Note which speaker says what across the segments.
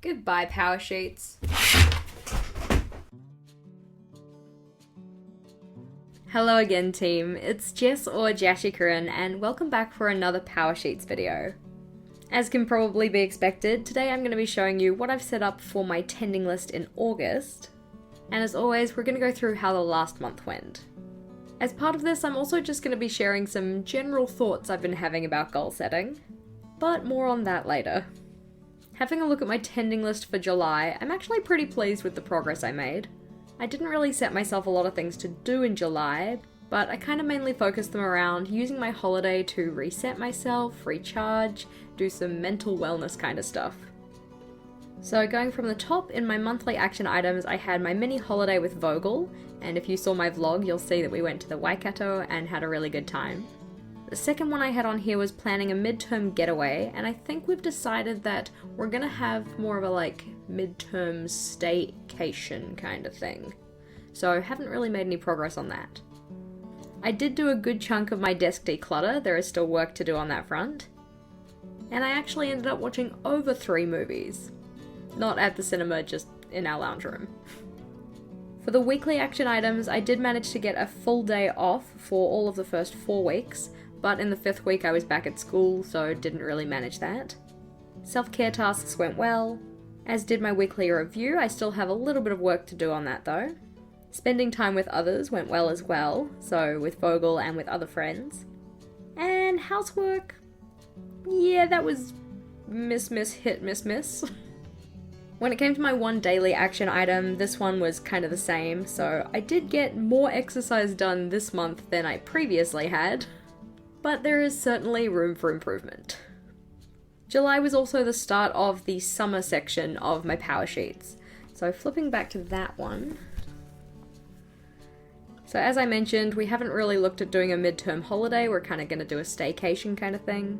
Speaker 1: Goodbye, PowerSheets. Hello again, team. It's Jess or JashiiCorrin, and welcome back for another PowerSheets video. As can probably be expected, today I'm going to be showing you what I've set up for my tending list in August, and as always, we're going to go through how the last month went. As part of this, I'm also just going to be sharing some general thoughts I've been having about goal setting, but more on that later. Having a look at my tending list for July, I'm actually pretty pleased with the progress I made. I didn't really set myself a lot of things to do in July, but I kind of mainly focused them around using my holiday to reset myself, recharge, do some mental wellness kind of stuff. So going from the top, in my monthly action items, I had my mini holiday with Vogel, and if you saw my vlog, you'll see that we went to the Waikato and had a really good time. The second one I had on here was planning a midterm getaway, and I think we've decided that we're gonna have more of a midterm staycation kind of thing. So I haven't really made any progress on that. I did do a good chunk of my desk declutter, there is still work to do on that front. And I actually ended up watching over 3 movies. Not at the cinema, just in our lounge room. For the weekly action items, I did manage to get a full day off for all of the first 4 weeks, but in the 5th week I was back at school, so didn't really manage that. Self-care tasks went well, as did my weekly review. I still have a little bit of work to do on that though. Spending time with others went well as well, so with Vogel and with other friends. And housework, yeah, that was miss, hit, miss. When it came to my one daily action item, this one was kind of the same, so I did get more exercise done this month than I previously had, but there is certainly room for improvement. July was also the start of the summer section of my PowerSheets, so flipping back to that one. So as I mentioned, we haven't really looked at doing a midterm holiday, we're kind of going to do a staycation kind of thing.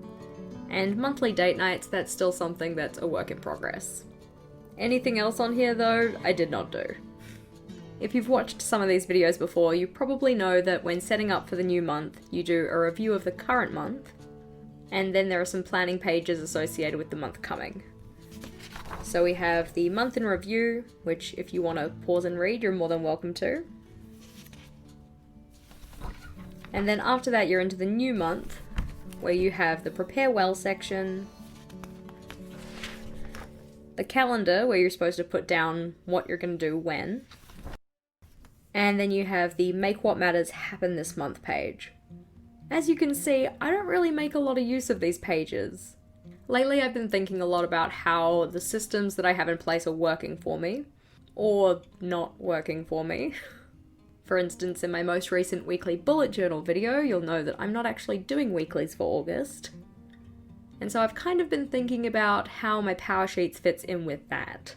Speaker 1: And monthly date nights, that's still something that's a work in progress. Anything else on here though, I did not do. If you've watched some of these videos before, you probably know that when setting up for the new month, you do a review of the current month, and then there are some planning pages associated with the month coming. So we have the month in review, which if you want to pause and read, you're more than welcome to. And then after that, you're into the new month, where you have the prepare well section, the calendar, where you're supposed to put down what you're going to do when, and then you have the make what matters happen this month page. As you can see, I don't really make a lot of use of these pages. Lately I've been thinking a lot about how the systems that I have in place are working for me, or not working for me. For instance, in my most recent weekly bullet journal video, you'll know that I'm not actually doing weeklies for August. And so I've kind of been thinking about how my PowerSheets fits in with that.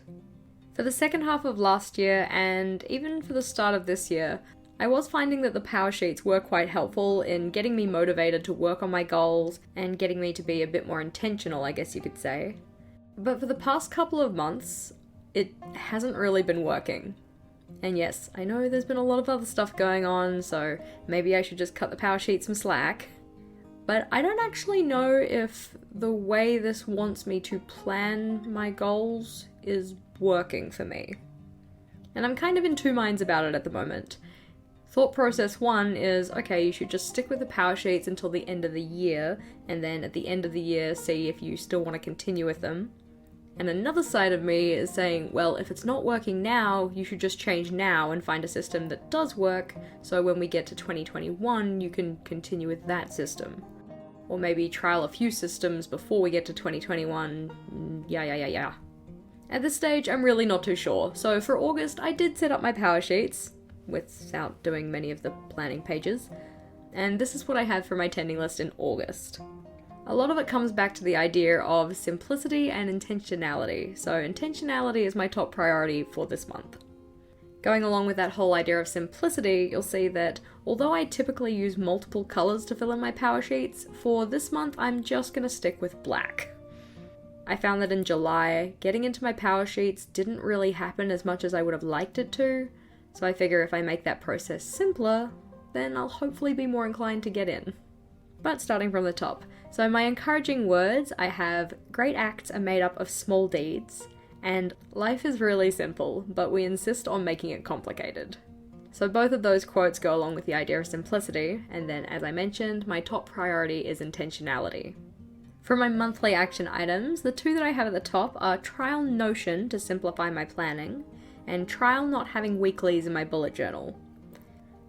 Speaker 1: For the second half of last year, and even for the start of this year, I was finding that the PowerSheets were quite helpful in getting me motivated to work on my goals and getting me to be a bit more intentional, I guess you could say. But for the past couple of months, it hasn't really been working. And yes, I know there's been a lot of other stuff going on, so maybe I should just cut the PowerSheets some slack. But I don't actually know if the way this wants me to plan my goals is working for me. And I'm kind of in 2 minds about it at the moment. Thought process 1 is, okay, you should just stick with the PowerSheets until the end of the year, and then at the end of the year see if you still want to continue with them. And another side of me is saying, well, if it's not working now, you should just change now and find a system that does work, so when we get to 2021, you can continue with that system. Or maybe trial a few systems before we get to 2021, yeah. At this stage, I'm really not too sure, so for August, I did set up my PowerSheets, without doing many of the planning pages, and this is what I have for my tending list in August. A lot of it comes back to the idea of simplicity and intentionality, so intentionality is my top priority for this month. Going along with that whole idea of simplicity, you'll see that although I typically use multiple colours to fill in my PowerSheets, for this month I'm just going to stick with black. I found that in July, getting into my PowerSheets didn't really happen as much as I would have liked it to, so I figure if I make that process simpler, then I'll hopefully be more inclined to get in. But starting from the top, so my encouraging words, I have great acts are made up of small deeds, And life is really simple, but we insist on making it complicated. So both of those quotes go along with the idea of simplicity, and then as I mentioned, my top priority is intentionality. For my monthly action items, the two that I have at the top are trial Notion to simplify my planning, and trial not having weeklies in my bullet journal.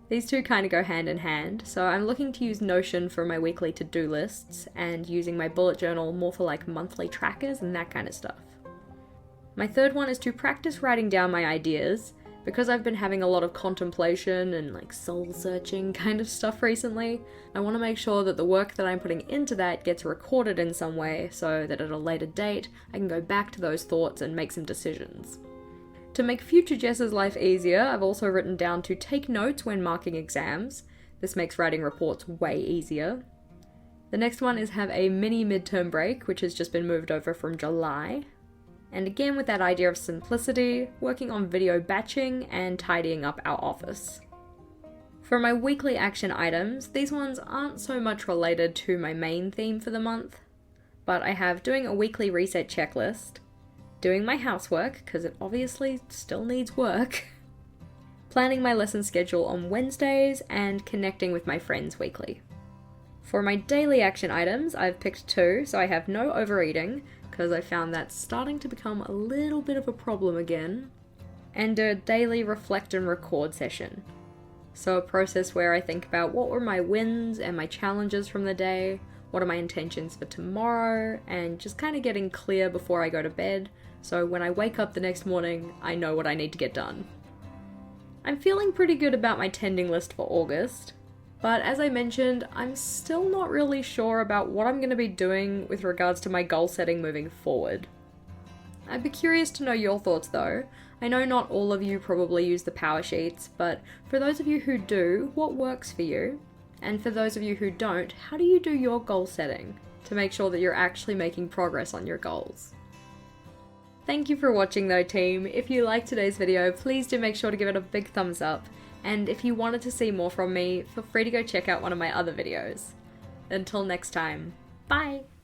Speaker 1: These two kind of go hand in hand, so I'm looking to use Notion for my weekly to-do lists, and using my bullet journal more for like monthly trackers and that kind of stuff. My third one is to practice writing down my ideas. Because I've been having a lot of contemplation and like soul-searching kind of stuff recently, I want to make sure that the work that I'm putting into that gets recorded in some way so that at a later date I can go back to those thoughts and make some decisions. To make future Jess's life easier, I've also written down to take notes when marking exams. This makes writing reports way easier. The next one is have a mini midterm break, which has just been moved over from July. And again with that idea of simplicity, working on video batching and tidying up our office. For my weekly action items, these ones aren't so much related to my main theme for the month, but I have doing a weekly reset checklist, doing my housework, because it obviously still needs work, planning my lesson schedule on Wednesdays, and connecting with my friends weekly. For my daily action items, I've picked two, so I have no overeating, because I found that starting to become a little bit of a problem again, and a daily reflect and record session. So a process where I think about what were my wins and my challenges from the day, what are my intentions for tomorrow, and just kind of getting clear before I go to bed, so when I wake up the next morning, I know what I need to get done. I'm feeling pretty good about my tending list for August. But as I mentioned, I'm still not really sure about what I'm going to be doing with regards to my goal setting moving forward. I'd be curious to know your thoughts though. I know not all of you probably use the PowerSheets, but for those of you who do, what works for you? And for those of you who don't, how do you do your goal setting to make sure that you're actually making progress on your goals? Thank you for watching though, team. If you liked today's video, please do make sure to give it a big thumbs up. And if you wanted to see more from me, feel free to go check out one of my other videos. Until next time, bye!